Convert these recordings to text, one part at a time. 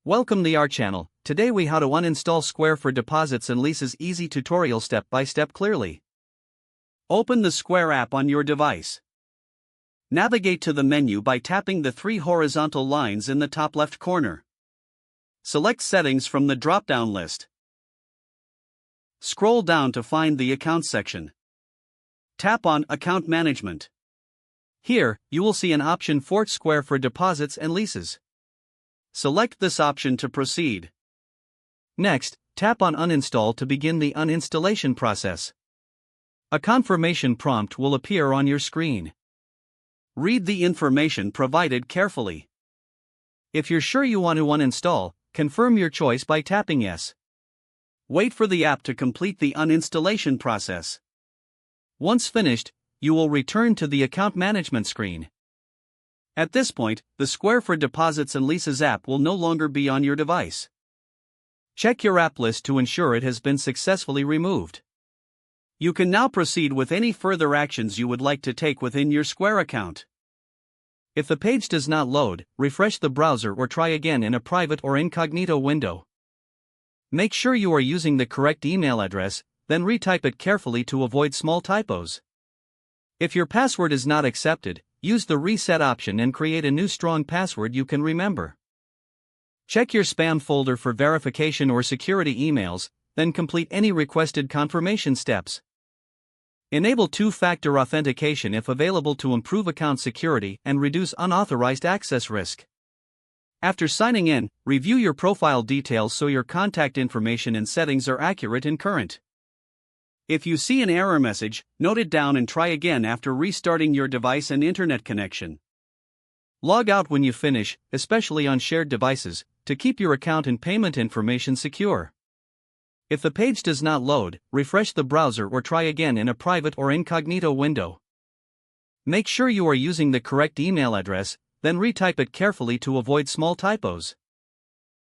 Welcome to our channel. Today we how to uninstall Square for deposits and leases easy tutorial step by step clearly. Open the Square app on your device. Navigate to the menu by tapping the three horizontal lines in the top left corner. Select Settings from the drop-down list. Scroll down to find the Accounts section. Tap on Account Management. Here, you will see an option for Square for deposits and leases. Select this option to proceed. Next, tap on Uninstall to begin the uninstallation process. A confirmation prompt will appear on your screen. Read the information provided carefully. If you're sure you want to uninstall, confirm your choice by tapping Yes. Wait for the app to complete the uninstallation process. Once finished, you will return to the account management screen. At this point, the Square for Deposits and Leases app will no longer be on your device. Check your app list to ensure it has been successfully removed. You can now proceed with any further actions you would like to take within your Square account. If the page does not load, refresh the browser or try again in a private or incognito window. Make sure you are using the correct email address, then retype it carefully to avoid small typos. If your password is not accepted, use the reset option and create a new strong password you can remember. Check your spam folder for verification or security emails, then complete any requested confirmation steps. Enable two-factor authentication if available to improve account security and reduce unauthorized access risk. After signing in, review your profile details so your contact information and settings are accurate and current. If you see an error message, note it down and try again after restarting your device and internet connection. Log out when you finish, especially on shared devices, to keep your account and payment information secure. If the page does not load, refresh the browser or try again in a private or incognito window. Make sure you are using the correct email address, then retype it carefully to avoid small typos.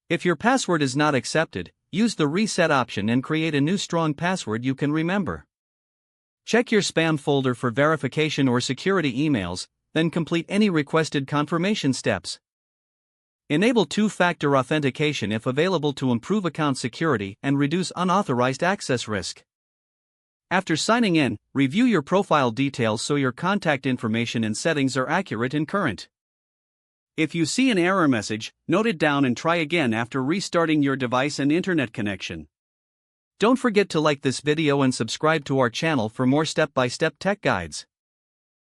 If your password is not accepted, use the reset option and create a new strong password you can remember. Check your spam folder for verification or security emails, then complete any requested confirmation steps. Enable two-factor authentication if available to improve account security and reduce unauthorized access risk. After signing in, review your profile details so your contact information and settings are accurate and current. If you see an error message, note it down and try again after restarting your device and internet connection. Don't forget to like this video and subscribe to our channel for more step-by-step tech guides.